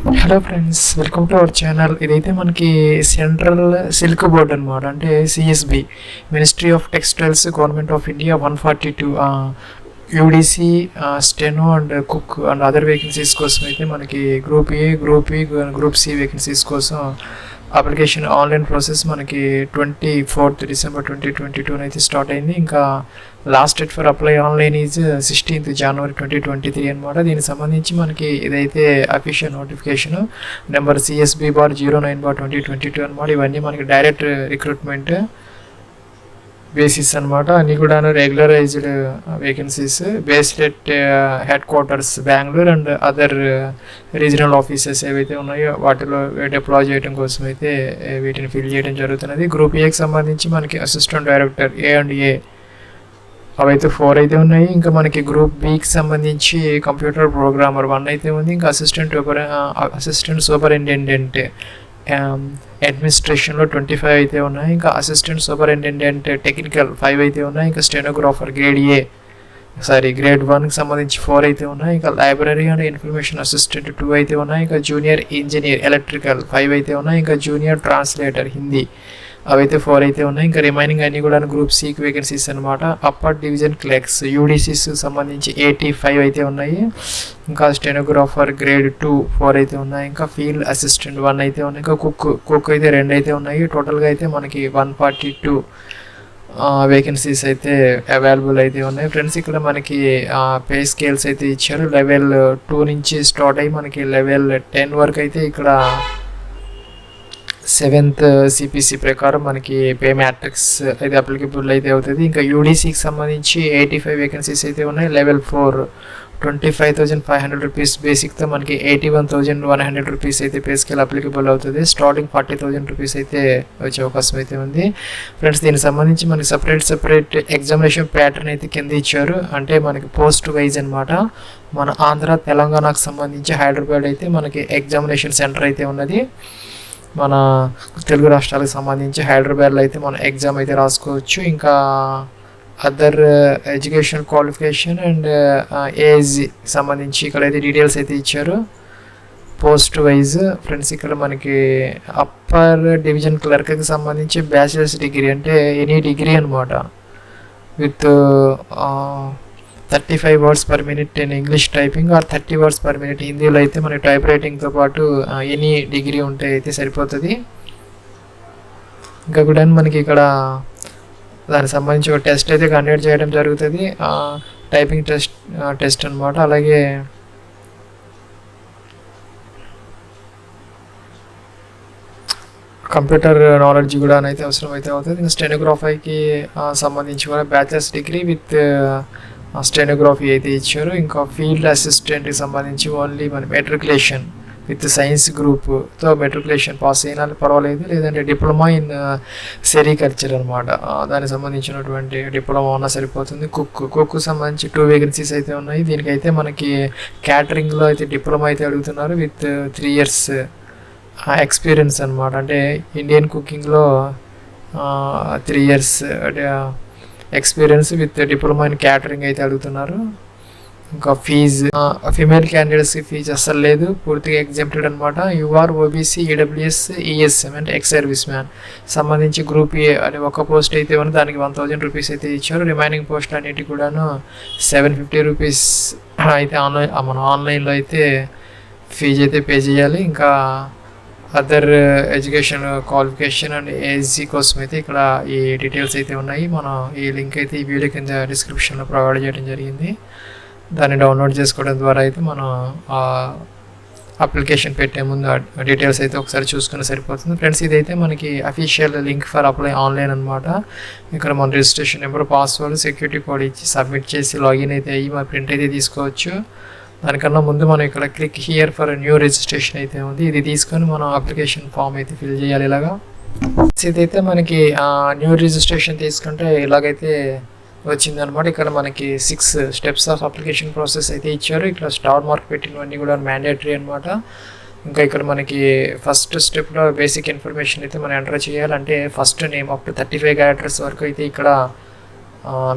Hello friends, welcome to our channel. ఇదైతే మనకి central silk board అనమాట. అంటే CSB, ministry of textiles, government of India 142 UDC, steno and cook and other vacancies కోసం అయితే మనకి group A, group B, group C vacancies కోసం application online process మనకి 24th December 2022 అయితే స్టార్ట్ అయింది. ఇంకా last date for apply online is 16th January 2023 అనమాట. దీనికి సంబంధించి మనకి ఇదైతే అఫీషియల్ నోటిఫికేషన్ నెంబర్ CSB/09/2022 అనమాట. ఇవన్నీ మనకి డైరెక్ట్ రిక్రూట్మెంట్ బేసిస్ అనమాట. అన్నీ కూడా regularised vacancies based at head quarters Bengaluru and other regional offices ఏవైతే ఉన్నాయో వాటిలో డిప్లాయ్ చేయడం కోసం అయితే వీటిని ఫిల్ చేయడం జరుగుతున్నది. గ్రూప్ ఏకి సంబంధించి మనకి అసిస్టెంట్ డైరెక్టర్ ఏ అండ్ ఏ అవైతే 4 అయితే ఉన్నాయి. ఇంకా మనకి గ్రూప్ బికి సంబంధించి కంప్యూటర్ ప్రోగ్రామర్ 1 అయితే ఉంది. ఇంకా అసిస్టెంట్ సూపరింటెండెంట్ అడ్మినిస్ట్రేషన్లో 25 అయితే ఉన్నాయి. ఇంకా అసిస్టెంట్ సూపరింటెండెంట్ టెక్నికల్ 5 అయితే ఉన్నాయి. ఇంకా స్టెనోగ్రాఫర్ గ్రేడ్ 1కి సంబంధించి 4 అయితే ఉన్నాయి. ఇంకా లైబ్రరీ అండ్ ఇన్ఫర్మేషన్ అసిస్టెంట్ 2 అయితే ఉన్నాయి. ఇంకా జూనియర్ ఇంజనీర్ ఎలక్ట్రికల్ 5 అయితే ఉన్నాయి. ఇంకా జూనియర్ ట్రాన్స్లేటర్ హిందీ అవైతే 4 అయితే ఉన్నాయి. ఇంకా రిమైనింగ్ అన్నీ కూడా గ్రూప్ సికి వేకెన్సీస్ అనమాట. అప్పర్ డివిజన్ క్లర్క్స్ యూడిసిస్ సంబంధించి 85 అయితే ఉన్నాయి. ఇంకా స్టెనోగ్రాఫర్ గ్రేడ్ 2 4 అయితే ఉన్నాయి. ఇంకా ఫీల్డ్ అసిస్టెంట్ 1 అయితే ఉన్నాయి. ఇంకా కుక్ అయితే 2 అయితే ఉన్నాయి. టోటల్గా అయితే మనకి 142 వేకెన్సీస్ అయితే అవైలబుల్ అయితే ఉన్నాయి. ఫ్రెండ్స్, ఇక్కడ మనకి పే స్కేల్స్ అయితే ఇచ్చారు. లెవెల్ 2 నుంచి స్టార్ట్ అయ్యి మనకి లెవెల్ 10 వరకు అయితే ఇక్కడ 7th CPC ప్రకారం మనకి పే మ్యాట్రిక్స్ అయితే అప్లికబుల్ అయితే అవుతుంది. ఇంకా యూడీసీకి సంబంధించి 85 వేకెన్సీస్ అయితే ఉన్నాయి. లెవెల్ 4 25,500 రూపీస్ బేసిక్తో మనకి 81,100 రూపీస్ అయితే పే స్కేల్ అప్లికబుల్ అవుతుంది. స్టార్టింగ్ 40,000 రూపీస్ అయితే వచ్చే అవకాశం అయితే ఉంది. ఫ్రెండ్స్, దీనికి సంబంధించి మనకి సపరేట్ ఎగ్జామినేషన్ ప్యాటర్న్ అయితే కింద ఇచ్చారు. అంటే మనకి పోస్ట్ వైజ్ అనమాట. మన ఆంధ్ర తెలంగాణకు సంబంధించి హైదరాబాద్ అయితే మనకి ఎగ్జామినేషన్ సెంటర్ అయితే ఉన్నది. మన తెలుగు రాష్ట్రాలకు సంబంధించి హైదరాబాద్లో అయితే మన ఎగ్జామ్ అయితే రాసుకోవచ్చు. ఇంకా other education qualification and age సంబంధించి ఇక్కడైతే డీటెయిల్స్ అయితే ఇచ్చారు పోస్ట్ వైజ్. ఫ్రెండ్స్, ఇక్కడ మనకి అప్పర్ డివిజన్ క్లర్క్కి సంబంధించి బ్యాచిలర్స్ డిగ్రీ అంటే ఎనీ డిగ్రీ అనమాట with 35 words per minute in English typing or 30 words per minute హిందీలో అయితే మనకి టైప్ రైటింగ్తో పాటు ఎనీ డిగ్రీ ఉంటే అయితే సరిపోతుంది. ఇంకా కూడా మనకి ఇక్కడ దానికి సంబంధించి ఒక టెస్ట్ అయితే కండక్ట్ చేయడం జరుగుతుంది, టైపింగ్ టెస్ట్ అనమాట. అలాగే కంప్యూటర్ నాలెడ్జ్ కూడా అయితే అవసరం అయితే అవుతుంది. ఇంకా స్టెనోగ్రఫీకి సంబంధించి కూడా బ్యాచిలర్స్ డిగ్రీ విత్ స్టెనోగ్రఫీ అయితే ఇచ్చారు. ఇంకా ఫీల్డ్ అసిస్టెంట్కి సంబంధించి ఓన్లీ మన మెట్రికులేషన్ విత్ సైన్స్ గ్రూప్తో మెట్రికులేషన్ పాస్ అయినా పర్వాలేదు, లేదంటే డిప్లొమా ఇన్ సెరికల్చర్ అనమాట, దానికి సంబంధించినటువంటి డిప్లొమా ఉన్నా సరిపోతుంది. కుక్కు సంబంధించి 2 వేకెన్సీస్ అయితే ఉన్నాయి. దీనికైతే మనకి క్యాటరింగ్లో అయితే డిప్లొమా అయితే అడుగుతున్నారు విత్ 3 years ఎక్స్పీరియన్స్ అనమాట. అంటే ఇండియన్ కుకింగ్లో 3 years experience with diploma in catering అయితే అడుగుతున్నారు. ఇంకా ఫీజు ఫిమేల్ క్యాండిడేట్స్కి ఫీజు అస్సలు లేదు, పూర్తిగా ఎగ్జామ్టెడ్ అనమాట. యూఆర్ ఓబీసీ ఈడబ్ల్యూఎస్ ఈఎస్ఎం అంటే ఎక్స్ సర్వీస్ మ్యాన్ సంబంధించి గ్రూప్ ఏ అని ఒక పోస్ట్ అయితే ఉంది, దానికి 1,000 రూపీస్ అయితే ఇచ్చారు. రిమైనింగ్ పోస్ట్ అన్నిటి కూడాను 750 రూపీస్ అయితే మన ఆన్లైన్లో అయితే ఫీజు అయితే పే చేయాలి. ఇంకా other education qualification and age కోసం అయితే ఇక్కడ ఈ డీటెయిల్స్ అయితే ఉన్నాయి. మనం ఈ లింక్ అయితే ఈ వీడియో కింద డిస్క్రిప్షన్లో ప్రొవైడ్ చేయడం జరిగింది. దాన్ని డౌన్లోడ్ చేసుకోవడం ద్వారా అయితే మనం అప్లికేషన్ పెట్టే ముందు డీటెయిల్స్ అయితే ఒకసారి చూసుకుని సరిపోతుంది. ఫ్రెండ్స్, ఇదైతే మనకి official link for apply online అనమాట. ఇక్కడ మన registration number, password, security code ఇచ్చి సబ్మిట్ చేసి లాగిన్ అయితే అయ్యి మన ప్రింట్ అయితే తీసుకోవచ్చు. దానికన్నా ముందు మనం ఇక్కడ click here for new registration అయితే ఉంది, ఇది తీసుకొని మనం అప్లికేషన్ ఫామ్ అయితే ఫిల్ చేయాలి. ఇలాగా ఇదైతే మనకి న్యూ రిజిస్ట్రేషన్ తీసుకుంటే ఇలాగైతే వచ్చిందనమాట. ఇక్కడ మనకి 6 steps ఆఫ్ అప్లికేషన్ ప్రాసెస్ అయితే ఇచ్చారు. ఇక్కడ స్టార్ మార్క్ పెట్టినవన్నీ కూడా మ్యాండేటరీ అనమాట. ఇంకా ఇక్కడ మనకి ఫస్ట్ స్టెప్లో బేసిక్ ఇన్ఫర్మేషన్ అయితే మనం ఎంటర్ చేయాలంటే first name up to 35 characters వరకు అయితే ఇక్కడ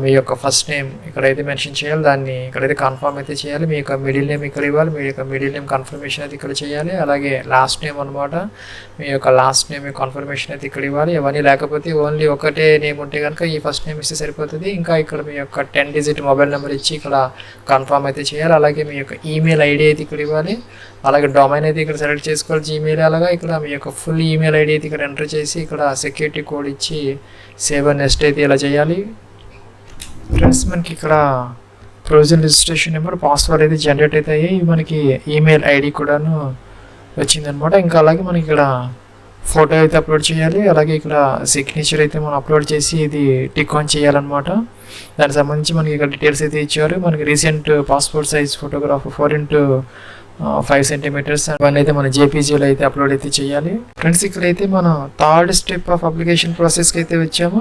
మీ యొక్క ఫస్ట్ నేమ్ ఇక్కడైతే మెన్షన్ చేయాలి, దాన్ని ఇక్కడైతే కన్ఫర్మ్ అయితే చేయాలి. మీ యొక్క మిడిల్ నేమ్ ఇక్కడ ఇవ్వాలి, మీ యొక్క మిడిల్ నేమ్ కన్ఫర్మేషన్ అయితే ఇక్కడ చేయాలి. అలాగే లాస్ట్ నేమ్ అనమాట, మీ యొక్క లాస్ట్ నేమ్ కన్ఫర్మేషన్ అయితే ఇక్కడ ఇవ్వాలి. ఇవన్నీ లేకపోతే ఓన్లీ ఒకటే నేమ్ ఉంటే కనుక ఈ ఫస్ట్ నేమ్ ఇస్తే సరిపోతుంది. ఇంకా ఇక్కడ మీ యొక్క 10 డిజిట్ మొబైల్ నెంబర్ ఇచ్చి ఇక్కడ కన్ఫర్మ్ అయితే చేయాలి. అలాగే మీ యొక్క ఈమెయిల్ ఐడి అయితే ఇక్కడ ఇవ్వాలి. అలాగే డొమైన్ అయితే ఇక్కడ సెలెక్ట్ చేసుకోవాలి, జీమెయిల్. అలాగా ఇక్కడ మీ యొక్క ఫుల్ ఈమెయిల్ ఐడి అయితే ఇక్కడ ఎంటర్ చేసి ఇక్కడ సెక్యూరిటీ కోడ్ ఇచ్చి సేవ్ అండ్ నెక్స్ట్ అయితే ఇలా చేయాలి. ఫ్రెండ్స్ మనకి ఇక్కడ ప్రొవిజన్ రిజిస్ట్రేషన్ నెంబర్, పాస్వర్డ్ అయితే జనరేట్ అవుతాయి. మనకి ఈమెయిల్ ఐడి కూడాను వచ్చిందనమాట. ఇంకా అలాగే మనకి ఇక్కడ ఫోటో అయితే అప్లోడ్ చేయాలి. అలాగే ఇక్కడ సిగ్నేచర్ అయితే మనం అప్లోడ్ చేసి ఇది టిక్ ఆన్ చేయాలన్నమాట. దానికి సంబంధించి మనకి ఇక్కడ డీటెయిల్స్ అయితే ఇచ్చారు. మనకి recent passport size photograph 4x5 centimetres అవన్నీ అయితే మన జేపీజీలో అయితే అప్లోడ్ అయితే చేయాలి. ఫ్రెండ్స్ ఇక్కడైతే మనం థర్డ్ స్టెప్ ఆఫ్ అప్లికేషన్ ప్రాసెస్కి అయితే వచ్చాము.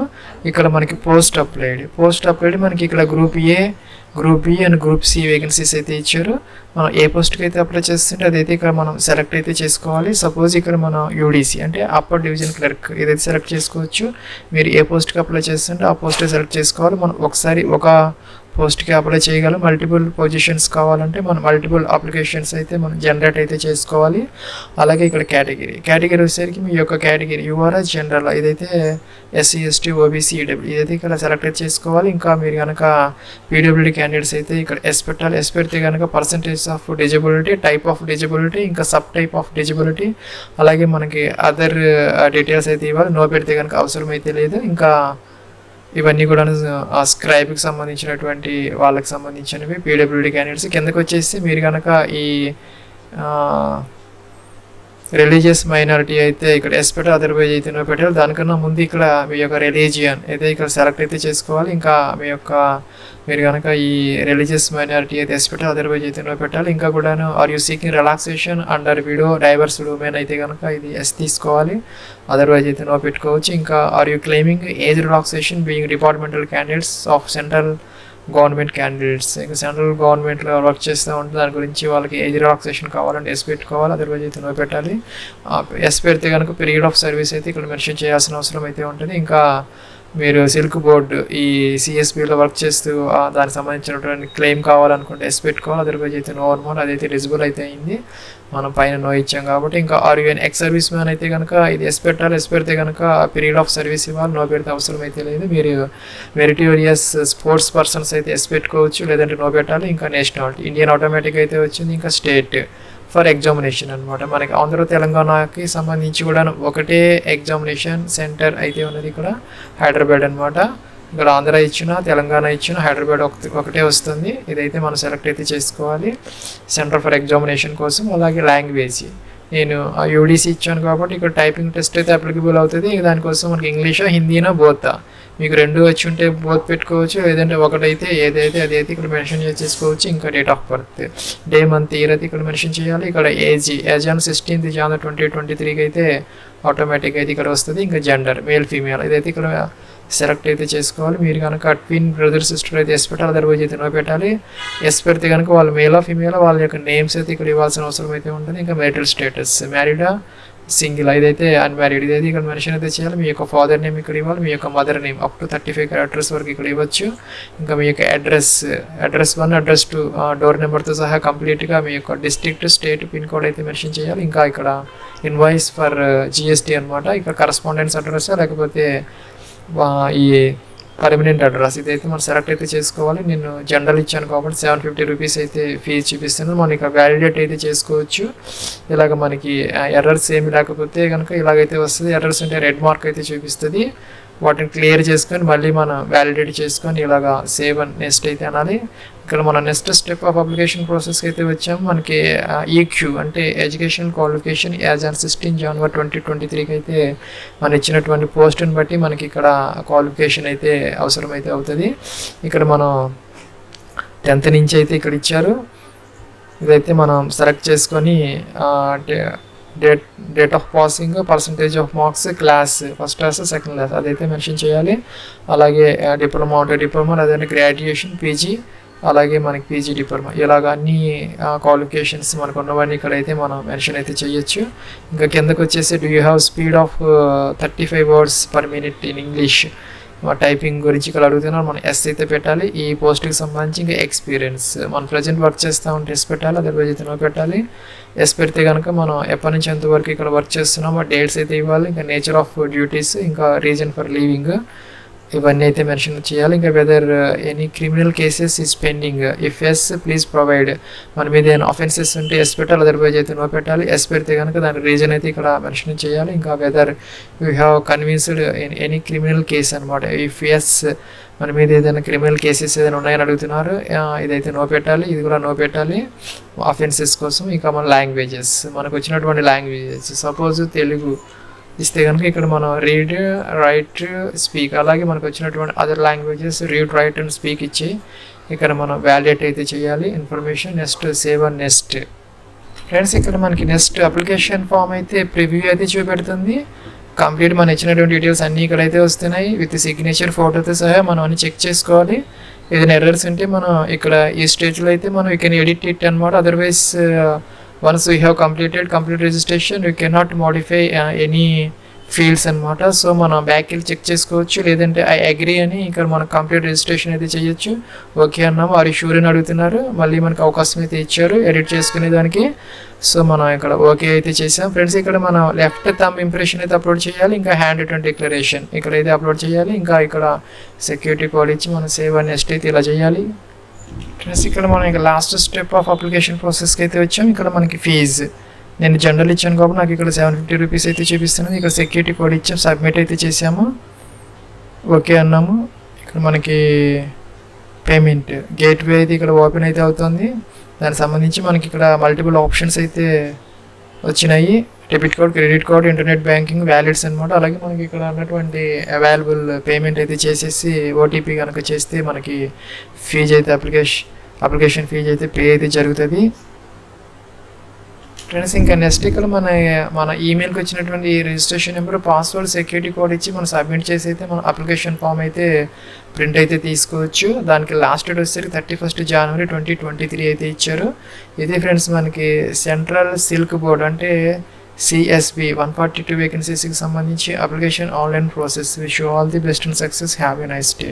ఇక్కడ మనకి పోస్ట్ అప్లైడ్ మనకి ఇక్కడ group A, group B and group C vacancies అయితే ఇచ్చారు. మనం ఏ పోస్ట్కి అయితే అప్లై చేస్తుంటే అదైతే ఇక్కడ మనం సెలెక్ట్ అయితే చేసుకోవాలి. సపోజ్ ఇక్కడ మనం యూడీసీ అంటే అప్పర్ డివిజన్ క్లర్క్ ఇదైతే సెలెక్ట్ చేసుకోవచ్చు. మీరు ఏ పోస్ట్కి అప్లై చేస్తుంటే ఆ పోస్ట్ సెలెక్ట్ చేసుకోవాలి. మనం ఒకసారి ఒక పోస్ట్కి అప్లై చేయగలం. మల్టిపుల్ పొజిషన్స్ కావాలంటే మనం మల్టిపుల్ అప్లికేషన్స్ అయితే మనం జనరేట్ అయితే చేసుకోవాలి. అలాగే ఇక్కడ కేటగిరీ వచ్చేసరికి మీ యొక్క కేటగిరీ యూఆర్ఎస్ జనరల్, ఇదైతే ఎస్సీ ఎస్టీ ఓబీసీ ఈడబ్ల్యూ ఇదైతే ఇక్కడ సెలెక్ట్ అయితే చేసుకోవాలి. ఇంకా మీరు కనుక పీడబ్ల్యూడీ క్యాండిడేట్స్ అయితే ఇక్కడ ఎస్ పెట్టాలి. ఎస్ పెడితే కనుక percentage of disability, type of disability, ఇంకా సబ్ టైప్ ఆఫ్ డిజబిలిటీ, అలాగే మనకి అదర్ డీటెయిల్స్ అయితే ఇవ్వాలి. నో పెడితే కనుక అవసరం అయితే లేదు. ఇంకా ఇవన్నీ కూడా ఆ స్క్రైబ్కి సంబంధించినటువంటి వాళ్ళకి సంబంధించినవి పీడబ్ల్యూడీ క్యాండిడేట్స్. కిందకి వచ్చేసి మీరు కనుక ఈ రిలీజియస్ మైనారిటీ అయితే ఇక్కడ ఎస్ పెట్టాలి, అదర్వైజ్ అయితే నో పెట్టాలి. దానికన్నా ముందు ఇక్కడ మీ యొక్క రిలీజియన్ అయితే ఇక్కడ సెలెక్ట్ అయితే చేసుకోవాలి. ఇంకా మీరు కనుక ఈ రిలీజియస్ మైనారిటీ అయితే ఎస్ పెట్టాలి, అదర్వైజ్ అయితే నో పెట్టాలి. ఇంకా కూడాను are you seeking relaxation under widow divorce women అయితే కనుక ఇది ఎస్ తీసుకోవాలి, అదర్వైజ్ అయితే నో పెట్టుకోవచ్చు. ఇంకా are you claiming age relaxation being departmental candidates of central government candidates, ఇంకా సెంట్రల్ గవర్నమెంట్లో వర్క్ చేస్తూ ఉంటే దాని గురించి వాళ్ళకి ఏజ్ రిలాక్సేషన్ కావాలంటే ఎస్ పెట్టుకోవాలి, అదర్వైజ్ అయితే నో పెట్టాలి. ఎస్ పెడితే కనుక పీరియడ్ ఆఫ్ సర్వీస్ అయితే ఇక్కడ మెన్షన్ చేయాల్సిన అవసరం అయితే ఉంటుంది. ఇంకా మీరు సిల్క్ బోర్డు ఈ సిఎస్బిలో వర్క్ చేస్తూ దానికి సంబంధించినటువంటి క్లెయిమ్ కావాలనుకుంటే ఎస్ పెట్టుకోవాలి, అదర్వైజ్ అయితే నో అనమాట. అదైతే ఎలిజిబుల్ అయితే అయింది, మనం పైన నో ఇచ్చాం కాబట్టి. ఇంకా ఆర్యూఎన్ ఎక్స్ సర్వీస్ మ్యాన్ అయితే కనుక ఇది ఎస్ పెట్టాలి. ఎస్ పెడితే కనుక పీరియడ్ ఆఫ్ సర్వీస్ ఇవ్వాలి, నో పెడితే అవసరం అయితే లేదు. మీరు మెరిటోరియస్ స్పోర్ట్స్ పర్సన్స్ అయితే ఎస్ పెట్టుకోవచ్చు, లేదంటే నో పెట్టాలి. ఇంకా నేషనాలిటీ ఇండియన్ ఆటోమేటిక్ అయితే వచ్చింది. ఇంకా స్టేట్ ఫర్ ఎగ్జామినేషన్ అనమాట. మనకి ఆంధ్ర తెలంగాణకి సంబంధించి కూడా ఒకటే ఎగ్జామినేషన్ సెంటర్ అయితే ఉన్నది ఇక్కడ హైదరాబాద్ అనమాట. ఇక్కడ ఆంధ్ర ఇచ్చిన, తెలంగాణ ఇచ్చిన, హైదరాబాద్ ఒకటే వస్తుంది. ఇదైతే మనం సెలెక్ట్ అయితే చేసుకోవాలి సెంటర్ ఫర్ ఎగ్జామినేషన్ కోసం. అలాగే లాంగ్వేజ్ నేను యూడీసీ ఇచ్చాను కాబట్టి ఇక్కడ టైపింగ్ టెస్ట్ అయితే అప్లికబుల్ అవుతుంది. దానికోసం మనకి ఇంగ్లీషా హిందీనా బోతా, మీకు రెండు వచ్చి ఉంటే బోత్ పెట్టుకోవచ్చు, లేదంటే ఒకటైతే ఏదైతే అదైతే ఇక్కడ మెన్షన్ చేసుకోవచ్చు. ఇంకా date of birth, day month year అయితే ఇక్కడ మెన్షన్ చేయాలి. ఇక్కడ ఏజ్ ఆన్ 16th January 2023 అయితే ఆటోమేటిక్ అయితే ఇక్కడ వస్తుంది. ఇంకా జెండర్ మేల్ ఫీమేల్ ఇదైతే ఇక్కడ సెలెక్ట్ అయితే చేసుకోవాలి. మీరు కనుక ట్విన్ బ్రదర్ సిస్టర్ అయితే ఎస్ పెట్టాలి, అదర్వైజ్ అయితే నో పెట్టాలి. ఎస్ పెడితే కనుక వాళ్ళు మేలా ఫీమేలా వాళ్ళ యొక్క నేమ్స్ అయితే ఇక్కడ ఇవ్వాల్సిన అవసరం అయితే ఉంటుంది. ఇంకా మ్యారిటల్ స్టేటస్ మ్యారీడా సింగిల్, ఇదైతే అన్మ్యారీడ్ ఇదైతే ఇక్కడ మెన్షన్ అయితే చేయాలి. మీ యొక్క ఫాదర్ నేమ్ ఇక్కడ ఇవ్వాలి, మీ యొక్క mother name up to 35 characters వరకు ఇక్కడ ఇవ్వచ్చు. ఇంకా మీ యొక్క అడ్రస్ 1, అడ్రస్ 2 డోర్ నెంబర్తో సహా కంప్లీట్గా మీ యొక్క డిస్ట్రిక్ట్, స్టేట్, పిన్ కోడ్ అయితే మెన్షన్ చేయాలి. ఇంకా ఇక్కడ ఇన్వాయిస్ ఫర్ జిఎస్టీ అనమాట. ఇక్కడ కరస్పాండెన్స్ అడ్రస్ లేకపోతే ఈ పర్మనెంట్ అడ్రస్ ఇదైతే మనం సెలెక్ట్ అయితే చేసుకోవాలి. నేను జనరల్ ఇచ్చాను కాబట్టి 750 రూపీస్ అయితే ఫీజు చూపిస్తున్నాను. మనం ఇక్కడ వ్యాలిడేట్ అయితే చేసుకోవచ్చు. ఇలాగ మనకి ఎర్రర్స్ ఏమి లేకపోతే కనుక ఇలాగైతే వస్తుంది. ఎర్రర్స్ ఉంటే రెడ్ మార్క్ అయితే చూపిస్తుంది. వాటిని క్లియర్ చేసుకొని మళ్ళీ మనం వ్యాలిడేట్ చేసుకొని ఇలాగా సేవ్ అండ్ నెక్స్ట్ అయితే అనాలి. ఇక్కడ మన నెక్స్ట్ స్టెప్ ఆఫ్ అప్లికేషన్ ప్రాసెస్కి అయితే వచ్చాము. మనకి ఈక్యూ అంటే educational qualification as on 16 January 2023 అయితే మనం ఇచ్చినటువంటి పోస్ట్ని బట్టి మనకి ఇక్కడ క్వాలిఫికేషన్ అయితే అవసరం అయితే అవుతుంది. ఇక్కడ మనం 10th నుంచి అయితే ఇక్కడ ఇచ్చారు. ఇదైతే మనం సెలెక్ట్ చేసుకొని date of passing, percentage of marks, class first class, second class అదైతే మెన్షన్ చేయాలి. అలాగే డిప్లొమా ఉంటే డిప్లొమా, లేదంటే గ్రాడ్యుయేషన్, పీజీ, అలాగే మనకి పీజీ డిప్లొమా ఇలాగ అన్ని క్వాలిఫికేషన్స్ మనకు ఉన్నవన్నీ ఇక్కడైతే మనం మెన్షన్ అయితే చేయొచ్చు. ఇంకా కిందకు వచ్చేసి do you have speed of 35 words per minute in English, typing గురించి ఇక్కడ అడుగుతున్నారు, మనం ఎస్ అయితే పెట్టాలి. ఈ పోస్ట్కి సంబంధించి ఇంకా ఎక్స్పీరియన్స్ మనం ప్రజెంట్ వర్క్ చేస్తూ ఉంటే ఎస్ పెట్టాలి, అదర్వైజ్ అయితే నో పెట్టాలి. ఎస్ పెడితే కనుక మనం ఎప్పటి నుంచి ఎంతవరకు ఇక్కడ వర్క్ చేస్తున్నామో డేట్స్ అయితే ఇవ్వాలి, ఇంకా నేచర్ ఆఫ్ డ్యూటీస్, ఇంకా రీజన్ ఫర్ లీవింగ్ ఇవన్నీ అయితే మెన్షన్ చేయాలి. ఇంకా whether any criminal cases is pending, if yes please provide, మన మీద ఏమైనా అఫెన్సెస్ ఉంటే ఎస్ పెట్టాలి, అదర్వైజ్ అయితే నో పెట్టాలి. ఎస్ పెడితే కనుక దాని రీజన్ అయితే ఇక్కడ మెన్షన్ చేయాలి. ఇంకా whether you have convinced in any criminal case అనమాట. ఇఫ్ ఎస్ మన మీద ఏదైనా క్రిమినల్ కేసెస్ ఏదైనా ఉన్నాయని అడుగుతున్నారు, ఇదైతే నో పెట్టాలి, ఇది కూడా నో పెట్టాలి అఫెన్సెస్ కోసం. ఇంకా మన లాంగ్వేజెస్, మనకు వచ్చినటువంటి లాంగ్వేజెస్ సపోజ్ తెలుగు ఇస్తే కనుక ఇక్కడ మనం రీడ్, రైట్, స్పీక్, అలాగే మనకు వచ్చినటువంటి other languages read, right and speak ఇచ్చి ఇక్కడ మనం వ్యాలిడేట్ అయితే చేయాలి information. Next save and next friends, ఇక్కడ మనకి నెక్స్ట్ అప్లికేషన్ ఫామ్ అయితే ప్రివ్యూ అయితే చూపెడుతుంది. కంప్లీట్ మనం ఇచ్చినటువంటి డీటెయిల్స్ అన్నీ ఇక్కడైతే వస్తున్నాయి విత్ సిగ్నేచర్ ఫోటోతో సహా. మనం అన్ని చెక్ చేసుకోవాలి. ఏదైనా ఎర్రర్స్ ఉంటే మనం ఇక్కడ ఈ స్టేజ్లో అయితే మనం యూ కెన్ ఎడిట్ ఇట్ అనమాట. Otherwise once we have completed complete registration we cannot modify any fields అనమాట. సో మనం బ్యాక్ వెళ్ళి చెక్ చేసుకోవచ్చు, లేదంటే ఐ అగ్రీ అని ఇక్కడ మనం కంప్లీట్ రిజిస్ట్రేషన్ అయితే చేయొచ్చు. ఓకే అన్నాము, ఆర్ షూర్ అని అడుగుతున్నారు, మళ్ళీ మనకు అవకాశం అయితే ఇచ్చారు ఎడిట్ చేసుకునే దానికి. సో మనం ఇక్కడ ఓకే అయితే చేసాం ఫ్రెండ్స్. ఇక్కడ మనం లెఫ్ట్ థంబ్ ఇంప్రెషన్ అయితే అప్లోడ్ చేయాలి, ఇంకా హ్యాండ్ రిటర్న్ డిక్లరేషన్ ఇక్కడ అయితే అప్లోడ్ చేయాలి. ఇంకా ఇక్కడ సెక్యూరిటీ కోడ్ ఇచ్చి మనం సేవ్ అండ్ నెక్స్ట్ అయితే ఇలా చేయాలి ఫ్రెండ్స్. ఇక్కడ మనం ఇంకా లాస్ట్ స్టెప్ ఆఫ్ అప్లికేషన్ ప్రాసెస్కి అయితే వచ్చాం. ఇక్కడ మనకి ఫీజు నేను జనరల్ ఇచ్చాను కాబట్టి నాకు ఇక్కడ 750 రూపీస్ అయితే చూపిస్తున్నది. ఇక్కడ సెక్యూరిటీ కోడ్ ఇచ్చాం, సబ్మిట్ అయితే చేసాము, ఓకే అన్నాము. ఇక్కడ మనకి పేమెంట్ గేట్వే అయితే ఇక్కడ ఓపెన్ అయితే అవుతుంది. దానికి సంబంధించి మనకి ఇక్కడ మల్టిపుల్ ఆప్షన్స్ అయితే వచ్చినాయి, debit card, credit card, internet banking, wallets అనమాట. అలాగే మనకి ఇక్కడ ఉన్నటువంటి అవైలబుల్ పేమెంట్ అయితే చేసేసి ఓటీపీ కనుక చేస్తే మనకి ఫీజు అయితే అప్లికేషన్ ఫీజు అయితే పే అయితే జరుగుతుంది ఫ్రెండ్స్. ఇంకా నెక్స్ట్ ఇక్కడ మన ఈమెయిల్కి వచ్చినటువంటి registration number, password, security code ఇచ్చి మనం సబ్మిట్ చేసి అయితే మన అప్లికేషన్ ఫామ్ అయితే ప్రింట్ అయితే తీసుకోవచ్చు. దానికి లాస్ట్ డేట్ వచ్చేసరికి 31 జనవరి 2023 అయితే ఇచ్చారు. ఇది ఫ్రెండ్స్ మనకి సెంట్రల్ సిల్క్ బోర్డ్ అంటే CSB 142 వేకెన్సీస్కి సంబంధించి application online process. Wish you all the best and success. Have a nice day.